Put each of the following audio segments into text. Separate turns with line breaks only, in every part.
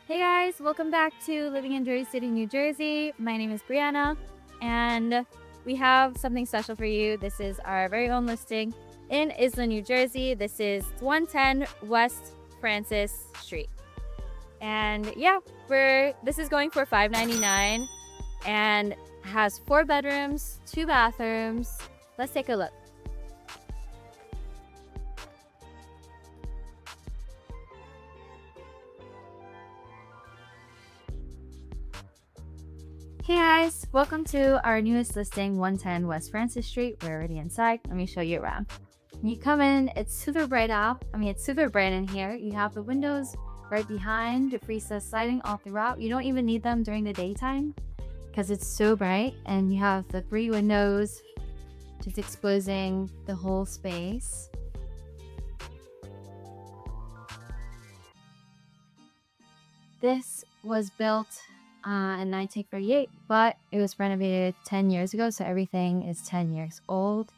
Hey guys, welcome back to Living in Jersey City, New Jersey. My name is Brianna, and we have something special for you. This is our very own listing in Iselin, New Jersey. This is 110 West Francis Street. And yeah, this is going for $599 and has 4 bedrooms, 2 bathrooms. Let's take a look. Hey guys, welcome to our newest listing, 110 West Francis Street. We're already inside. Let me show you around. When you come in, it's super bright out. It's super bright in here. You have the windows right behind, the freestyle sliding all throughout. You don't even need them during the daytime because it's so bright. And you have the 3 windows just exposing the whole space. This was built in 1938, but it was renovated 10 years ago, so everything is 10 years old,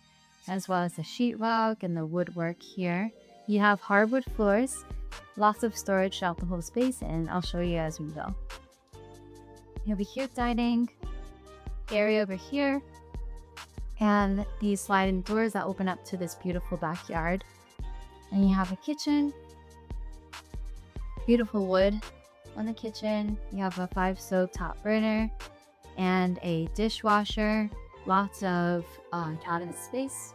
as well as the sheetrock and the woodwork here. You have hardwood floors, lots of storage throughout the whole space, and I'll show you as we go. You have a cute dining area over here, and these sliding doors that open up to this beautiful backyard. And you have a kitchen, beautiful wood on the kitchen. You have a 5 stovetop burner and a dishwasher, lots of cabinet space.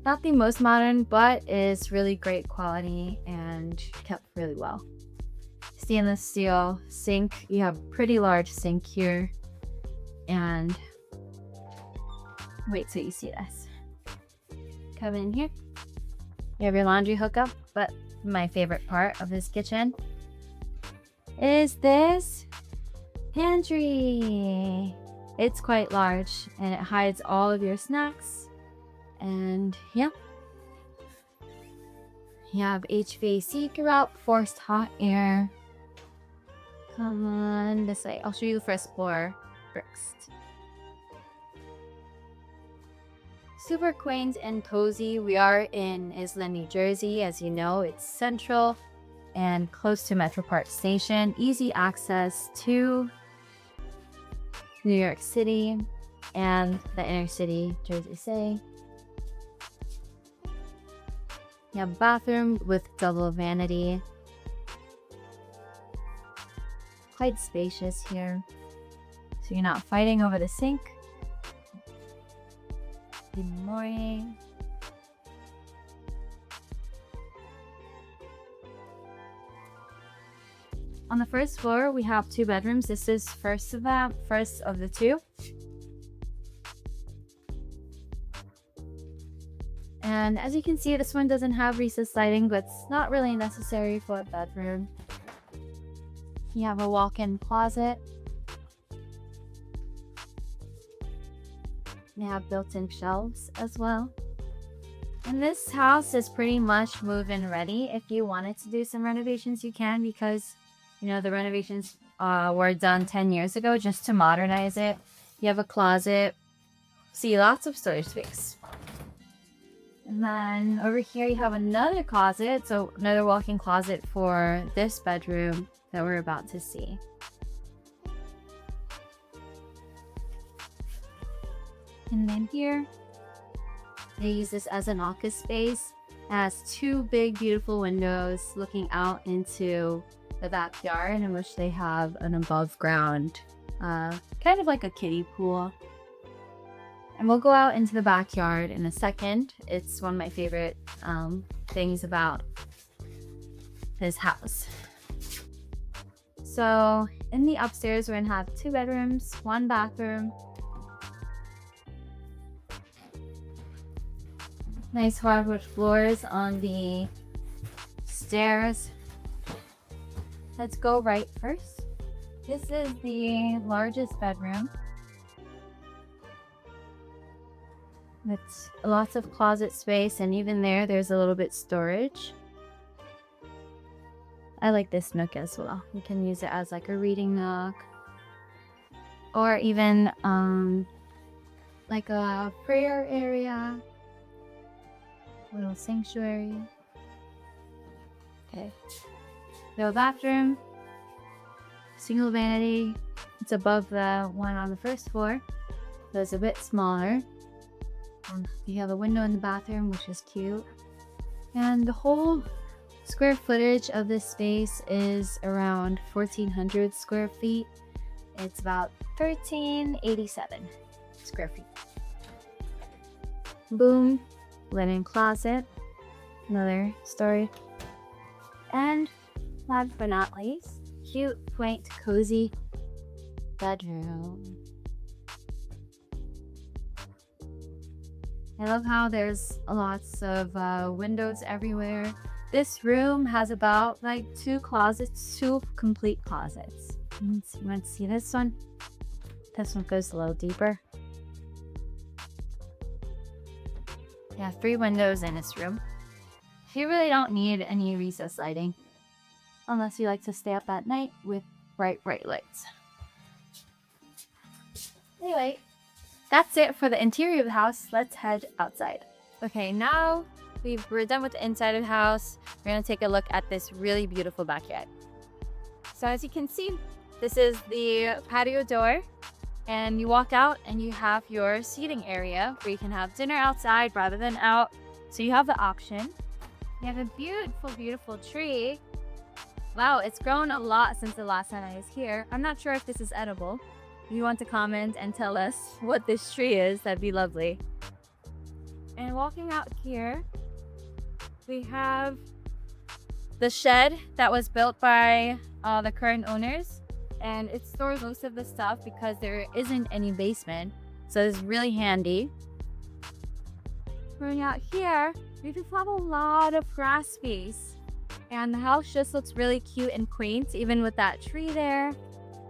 Not the most modern, but is really great quality and kept really well. Stainless steel sink. You have a pretty large sink here, and wait till you see this. Come in here. You have your laundry hookup, but my favorite part of this kitchen is this pantry. It's quite large and it hides all of your snacks. And yeah, you have HVAC throughout, forced hot air. Come on this way. I'll show you the first floor first. Super quaint and cozy. We are in Iselin, New Jersey. As you know, it's central and close to MetroPark Station. Easy access to New York City and the inner city, Jersey City. You have a bathroom with double vanity. Quite spacious here, so you're not fighting over the sink. Good morning. On the first floor, we have 2 bedrooms. This is first of the 2. And as you can see, this one doesn't have recessed lighting, but it's not really necessary for a bedroom. You have a walk-in closet. You have built-in shelves as well. And this house is pretty much move-in ready. If you wanted to do some renovations, you can, because the renovations were done 10 years ago just to modernize it. You have a closet. See, lots of storage space. And then over here you have another closet. So another walk-in closet for this bedroom that we're about to see. And then here, they use this as an office space. It has 2 big, beautiful windows looking out into the backyard, in which they have an above ground, kind of like a kiddie pool. And we'll go out into the backyard in a second. It's one of my favorite things about this house. So in the upstairs, we're gonna have 2 bedrooms, 1 bathroom. Nice hardwood floors on the stairs. Let's go right first. This is the largest bedroom. With lots of closet space, and even there's a little bit storage. I like this nook as well. You can use it as like a reading nook, or even like a prayer area, little sanctuary. Okay. No bathroom. single vanity. It's above the one on the first floor, so it's a bit smaller. You have a window in the bathroom, which is cute. And the whole square footage of this space is around 1,400 square feet. It's about 1,387 square feet. Boom, linen closet, another story. And last but not least, cute, quaint, cozy bedroom. I love how there's lots of windows everywhere. This room has about like 2 closets, 2 complete closets. You want to see this one? This one goes a little deeper. Yeah, 3 windows in this room. You really don't need any recessed lighting unless you like to stay up at night with bright lights. Anyway, that's it for the interior of the house. Let's head outside. Okay, now we're done with the inside of the house. We're gonna take a look at this really beautiful backyard. So as you can see, this is the patio door, and you walk out and you have your seating area where you can have dinner outside rather than out. So you have the option. You have a beautiful, beautiful tree. Wow, it's grown a lot since the last time I was here. I'm not sure if this is edible. If you want to comment and tell us what this tree is, that'd be lovely. And walking out here, we have the shed that was built by the current owners, and it stores most of the stuff because there isn't any basement, so it's really handy. Going out here, we just have a lot of grass space, and the house just looks really cute and quaint, even with that tree there.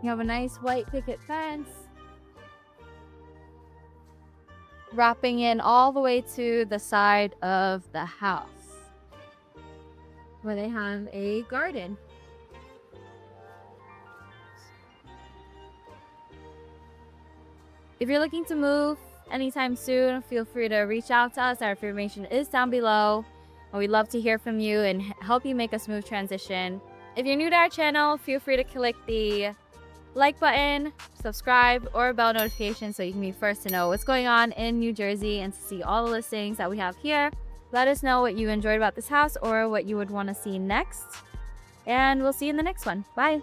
You have a nice white picket fence wrapping in all the way to the side of the house where they have a garden. If you're looking to move anytime soon, feel free to reach out to us. Our information is down below. We'd love to hear from you and help you make a smooth transition. If you're new to our channel, feel free to click the like button, subscribe, or bell notification so you can be first to know what's going on in New Jersey and to see all the listings that we have here. Let us know what you enjoyed about this house or what you would want to see next. And we'll see you in the next one. Bye.